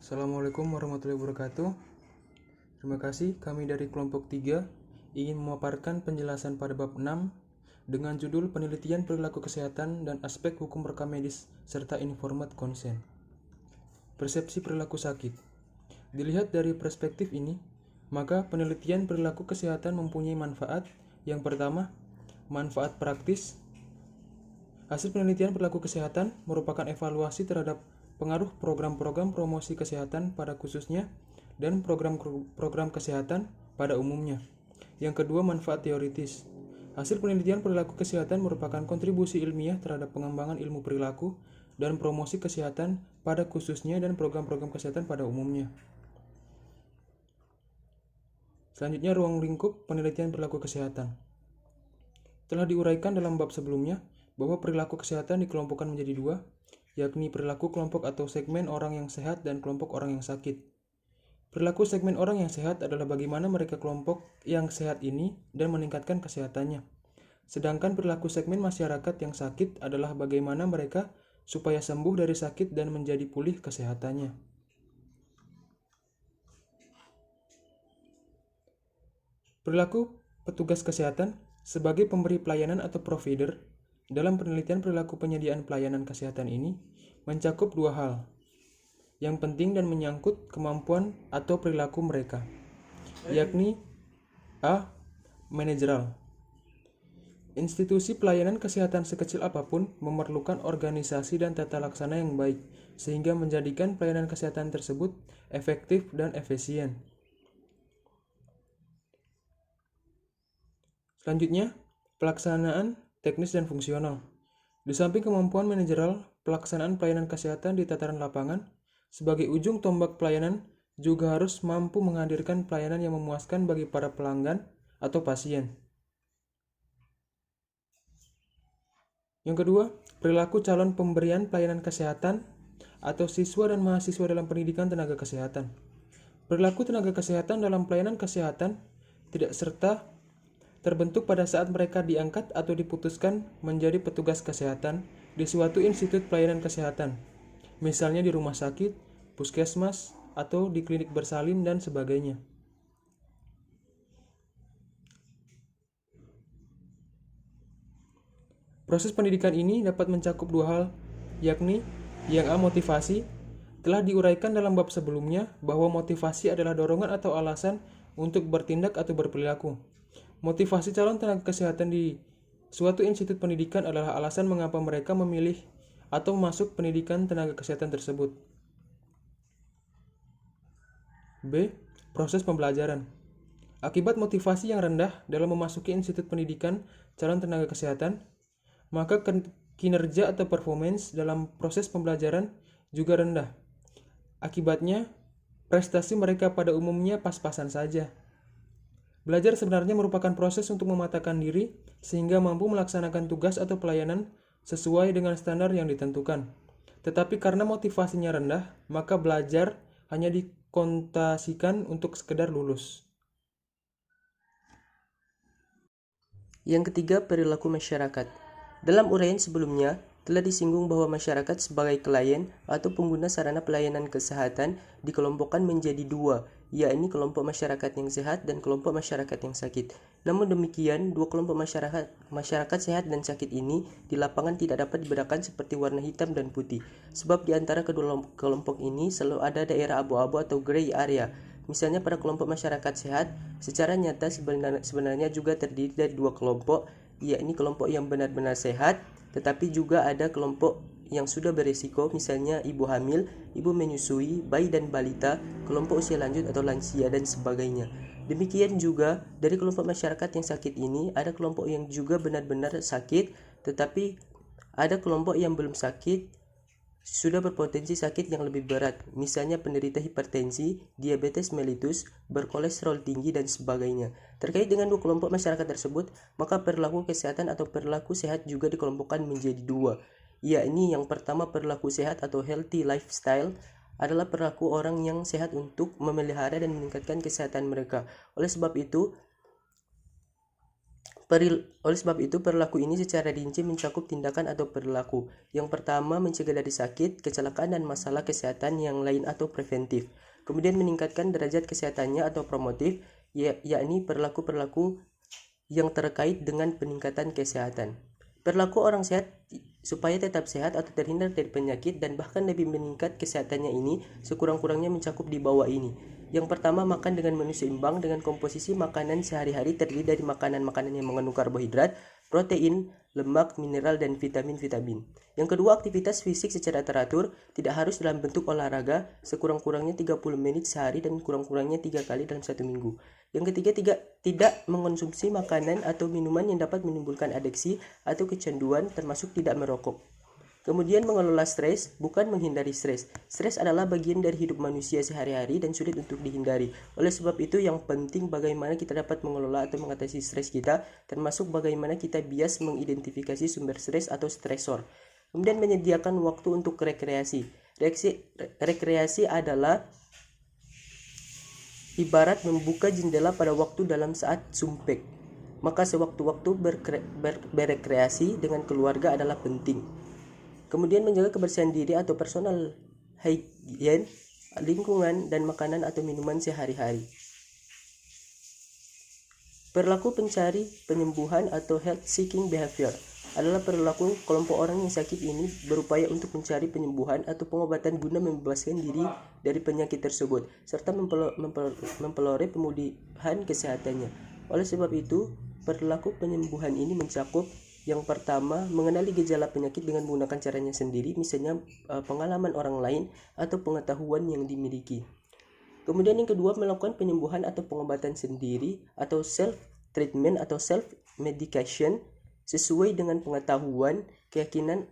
Assalamualaikum warahmatullahi wabarakatuh. Terima kasih, kami dari kelompok 3 ingin memaparkan penjelasan pada bab 6 dengan judul penelitian perilaku kesehatan dan aspek hukum rekam medis serta informed consent. Persepsi perilaku sakit. Dilihat dari perspektif ini, maka penelitian perilaku kesehatan mempunyai manfaat. Yang pertama, manfaat praktis. Hasil penelitian perilaku kesehatan merupakan evaluasi terhadap pengaruh program-program promosi kesehatan pada khususnya dan program kesehatan pada umumnya. Yang kedua, manfaat teoritis. Hasil penelitian perilaku kesehatan merupakan kontribusi ilmiah terhadap pengembangan ilmu perilaku dan promosi kesehatan pada khususnya dan program-program kesehatan pada umumnya. Selanjutnya, ruang lingkup penelitian perilaku kesehatan. Telah diuraikan dalam bab sebelumnya bahwa perilaku kesehatan dikelompokkan menjadi dua, yakni perilaku kelompok atau segmen orang yang sehat dan kelompok orang yang sakit. Perilaku segmen orang yang sehat adalah bagaimana mereka kelompok yang sehat ini dan meningkatkan kesehatannya. Sedangkan perilaku segmen masyarakat yang sakit adalah bagaimana mereka supaya sembuh dari sakit dan menjadi pulih kesehatannya. Perilaku petugas kesehatan sebagai pemberi pelayanan atau provider dalam penelitian perilaku penyediaan pelayanan kesehatan ini mencakup dua hal yang penting dan menyangkut kemampuan atau perilaku mereka, yakni A. Manajerial. Institusi pelayanan kesehatan sekecil apapun memerlukan organisasi dan tata laksana yang baik, sehingga menjadikan pelayanan kesehatan tersebut efektif dan efisien. Selanjutnya, pelaksanaan teknis dan fungsional. Di samping kemampuan manajerial, pelaksanaan pelayanan kesehatan di tataran lapangan sebagai ujung tombak pelayanan juga harus mampu menghadirkan pelayanan yang memuaskan bagi para pelanggan atau pasien. Yang kedua, perilaku calon pemberian pelayanan kesehatan atau siswa dan mahasiswa dalam pendidikan tenaga kesehatan. Perilaku tenaga kesehatan dalam pelayanan kesehatan tidak serta terbentuk pada saat mereka diangkat atau diputuskan menjadi petugas kesehatan di suatu institut pelayanan kesehatan, misalnya di rumah sakit, puskesmas, atau di klinik bersalin dan sebagainya. Proses pendidikan ini dapat mencakup dua hal, yakni yang A. Motivasi. Telah diuraikan dalam bab sebelumnya bahwa motivasi adalah dorongan atau alasan untuk bertindak atau berperilaku. Motivasi calon tenaga kesehatan di suatu institut pendidikan adalah alasan mengapa mereka memilih atau masuk pendidikan tenaga kesehatan tersebut. B. Proses pembelajaran. Akibat motivasi yang rendah dalam memasuki institut pendidikan calon tenaga kesehatan, maka kinerja atau performance dalam proses pembelajaran juga rendah. Akibatnya, prestasi mereka pada umumnya pas-pasan saja. Belajar sebenarnya merupakan proses untuk mematahkan diri sehingga mampu melaksanakan tugas atau pelayanan sesuai dengan standar yang ditentukan. Tetapi karena motivasinya rendah, maka belajar hanya dikontasikan untuk sekedar lulus. Yang ketiga, perilaku masyarakat. Dalam uraian sebelumnya, telah disinggung bahwa masyarakat sebagai klien atau pengguna sarana pelayanan kesehatan dikelompokkan menjadi dua, yakni kelompok masyarakat yang sehat dan kelompok masyarakat yang sakit. Namun demikian, dua kelompok masyarakat sehat dan sakit ini di lapangan tidak dapat dibedakan seperti warna hitam dan putih, sebab di antara kedua kelompok ini selalu ada daerah abu-abu atau gray area. Misalnya pada kelompok masyarakat sehat, secara nyata sebenarnya juga terdiri dari dua kelompok, yakni kelompok yang benar-benar sehat, tetapi juga ada kelompok yang sudah beresiko, misalnya ibu hamil, ibu menyusui, bayi dan balita, kelompok usia lanjut atau lansia, dan sebagainya. Demikian juga dari kelompok masyarakat yang sakit ini, ada kelompok yang juga benar-benar sakit, tetapi ada kelompok yang belum sakit, sudah berpotensi sakit yang lebih berat, misalnya penderita hipertensi, diabetes mellitus, berkolesterol tinggi, dan sebagainya. Terkait dengan dua kelompok masyarakat tersebut, maka perilaku kesehatan atau perilaku sehat juga dikelompokkan menjadi dua, yakni yang pertama perilaku sehat atau healthy lifestyle adalah perilaku orang yang sehat untuk memelihara dan meningkatkan kesehatan mereka. Oleh sebab itu, Oleh sebab itu, perilaku ini secara rinci mencakup tindakan atau perilaku. Yang pertama, mencegah dari sakit, kecelakaan, dan masalah kesehatan yang lain atau preventif. Kemudian meningkatkan derajat kesehatannya atau promotif, yakni perilaku-perilaku yang terkait dengan peningkatan kesehatan. Perilaku orang sehat supaya tetap sehat atau terhindar dari penyakit dan bahkan lebih meningkat kesehatannya ini sekurang-kurangnya mencakup di bawah ini. Yang pertama, makan dengan menu seimbang dengan komposisi makanan sehari-hari terdiri dari makanan-makanan yang mengandung karbohidrat, protein, lemak, mineral, dan vitamin-vitamin. Yang kedua, aktivitas fisik secara teratur, tidak harus dalam bentuk olahraga, sekurang-kurangnya 30 menit sehari dan kurang-kurangnya 3 kali dalam 1 minggu. Yang ketiga, tidak mengonsumsi makanan atau minuman yang dapat menimbulkan adiksi atau kecanduan, termasuk tidak merokok. Kemudian mengelola stres, bukan menghindari stres. Stres adalah bagian dari hidup manusia sehari-hari dan sulit untuk dihindari. Oleh sebab itu, yang penting bagaimana kita dapat mengelola atau mengatasi stres kita, termasuk bagaimana kita bias mengidentifikasi sumber stres atau stresor. Kemudian menyediakan waktu untuk rekreasi. Rekreasi adalah ibarat membuka jendela pada waktu dalam saat sumpek. Maka sewaktu-waktu berekreasi dengan keluarga adalah penting. Kemudian menjaga kebersihan diri atau personal hygiene, lingkungan, dan makanan atau minuman sehari-hari. Perilaku pencari penyembuhan atau health seeking behavior adalah perilaku kelompok orang yang sakit ini berupaya untuk mencari penyembuhan atau pengobatan guna membebaskan diri dari penyakit tersebut serta mempelore pemulihan kesehatannya. Oleh sebab itu, perilaku penyembuhan ini mencakup yang pertama, mengenali gejala penyakit dengan menggunakan caranya sendiri, misalnya pengalaman orang lain atau pengetahuan yang dimiliki. Kemudian yang kedua, melakukan penyembuhan atau pengobatan sendiri atau self-treatment atau self-medication sesuai dengan pengetahuan, keyakinan,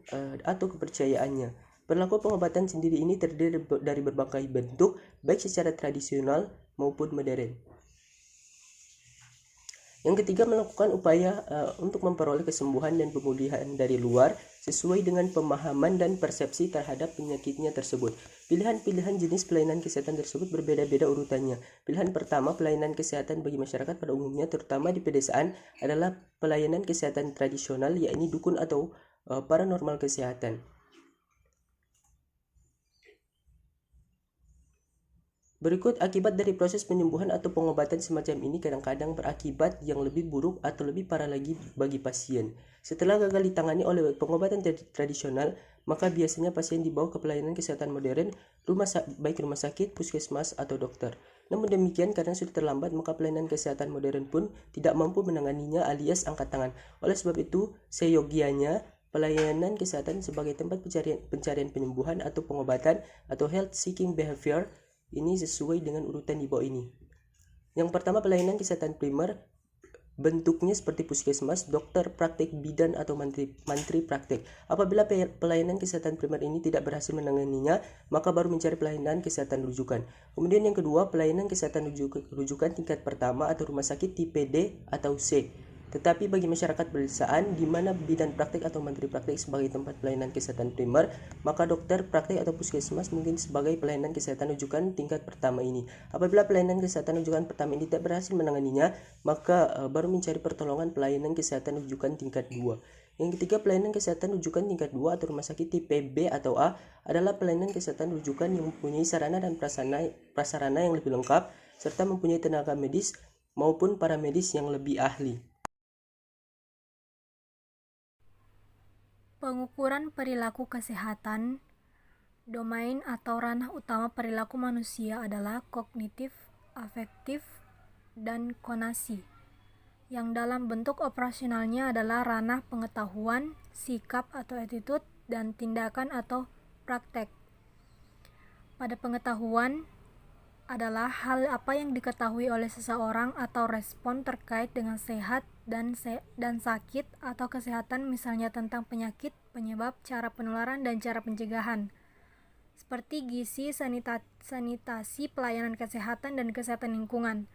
atau kepercayaannya. Perilaku pengobatan sendiri ini terdiri dari berbagai bentuk, baik secara tradisional maupun modern. Yang ketiga, melakukan upaya untuk memperoleh kesembuhan dan pemulihan dari luar sesuai dengan pemahaman dan persepsi terhadap penyakitnya tersebut. Pilihan-pilihan jenis pelayanan kesehatan tersebut berbeda-beda urutannya. Pilihan pertama, pelayanan kesehatan bagi masyarakat pada umumnya, terutama di pedesaan, adalah pelayanan kesehatan tradisional, yakni dukun atau paranormal kesehatan. Berikut akibat dari proses penyembuhan atau pengobatan semacam ini kadang-kadang berakibat yang lebih buruk atau lebih parah lagi bagi pasien. Setelah gagal ditangani oleh pengobatan tradisional, maka biasanya pasien dibawa ke pelayanan kesehatan modern, baik rumah sakit, puskesmas, atau dokter. Namun demikian, karena sudah terlambat, maka pelayanan kesehatan modern pun tidak mampu menanganinya alias angkat tangan. Oleh sebab itu, seyogianya pelayanan kesehatan sebagai tempat pencarian penyembuhan atau pengobatan atau health seeking behavior ini sesuai dengan urutan di bawah ini. Yang pertama, pelayanan kesehatan primer, bentuknya seperti puskesmas, dokter praktik, bidan, atau mantri praktik. Apabila pelayanan kesehatan primer ini tidak berhasil menanganinya, maka baru mencari pelayanan kesehatan rujukan. Kemudian yang kedua, pelayanan kesehatan rujukan tingkat pertama atau rumah sakit tipe D atau C. Tetapi bagi masyarakat pedesaan di mana bidan praktik atau mantri praktik sebagai tempat pelayanan kesehatan primer, maka dokter praktik atau puskesmas mungkin sebagai pelayanan kesehatan rujukan tingkat pertama ini. Apabila pelayanan kesehatan rujukan pertama ini tidak berhasil menanganinya, maka baru mencari pertolongan pelayanan kesehatan rujukan tingkat 2. Yang ketiga, pelayanan kesehatan rujukan tingkat 2 atau rumah sakit tipe B atau A adalah pelayanan kesehatan rujukan yang mempunyai sarana dan prasarana yang lebih lengkap serta mempunyai tenaga medis maupun paramedis yang lebih ahli. Pengukuran perilaku kesehatan. Domain atau ranah utama perilaku manusia adalah kognitif, afektif, dan konasi, yang dalam bentuk operasionalnya adalah ranah pengetahuan, sikap atau attitude, dan tindakan atau praktek. Pada pengetahuan adalah hal apa yang diketahui oleh seseorang atau respon terkait dengan sehat dan sakit atau kesehatan, misalnya tentang penyakit, penyebab, cara penularan, dan cara pencegahan, seperti gizi, sanitasi, pelayanan kesehatan, dan kesehatan lingkungan.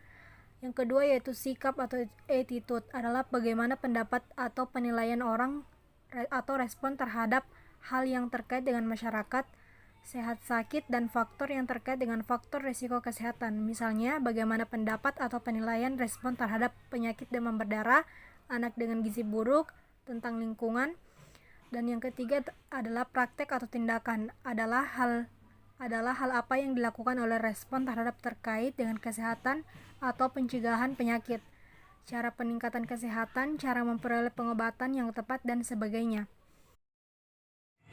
Yang kedua yaitu sikap atau attitude adalah bagaimana pendapat atau penilaian orang atau respon terhadap hal yang terkait dengan masyarakat, sehat sakit, dan faktor yang terkait dengan faktor risiko kesehatan, misalnya bagaimana pendapat atau penilaian respon terhadap penyakit demam berdarah anak dengan gizi buruk, tentang lingkungan. Dan yang ketiga adalah praktek atau tindakan, adalah hal apa yang dilakukan oleh respon terhadap terkait dengan kesehatan atau pencegahan penyakit, cara peningkatan kesehatan, cara memperoleh pengobatan yang tepat, dan sebagainya.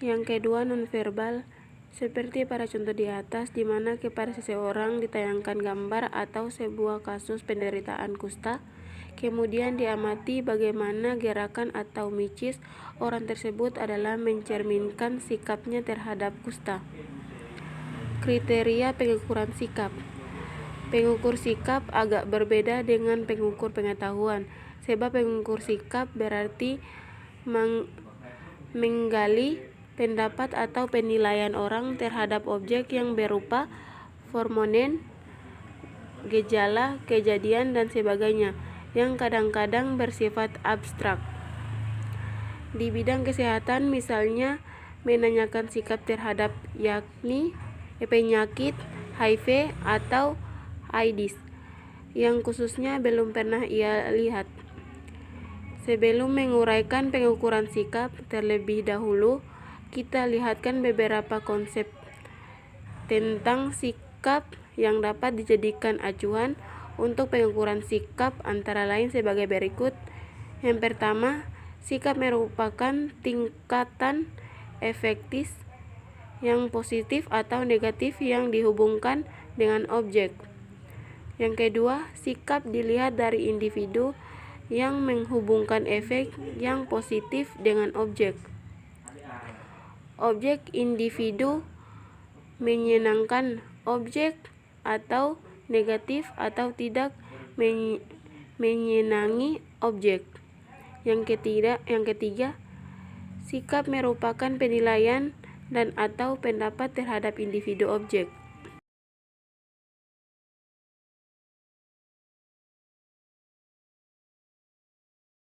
Yang kedua, nonverbal, seperti pada contoh di atas, di mana kepada seseorang ditayangkan gambar atau sebuah kasus penderitaan kusta, kemudian diamati bagaimana gerakan atau micis orang tersebut adalah mencerminkan sikapnya terhadap kusta. Kriteria pengukuran sikap. Pengukur sikap agak berbeda dengan pengukur pengetahuan, sebab pengukur sikap berarti menggali pendapat atau penilaian orang terhadap objek yang berupa formonen, gejala, kejadian, dan sebagainya, yang kadang-kadang bersifat abstrak. Di bidang kesehatan, misalnya menanyakan sikap terhadap penyakit HIV atau AIDS yang khususnya belum pernah ia lihat. Sebelum menguraikan pengukuran sikap, terlebih dahulu kita lihatkan beberapa konsep tentang sikap yang dapat dijadikan acuan untuk pengukuran sikap, antara lain sebagai berikut. Yang pertama, sikap merupakan tingkatan efektif yang positif atau negatif yang dihubungkan dengan objek. Yang kedua, sikap dilihat dari individu yang menghubungkan efek yang positif dengan objek. Objek individu menyenangkan objek atau negatif atau tidak menyenangi objek. Yang ketiga, sikap merupakan penilaian dan atau pendapat terhadap individu objek.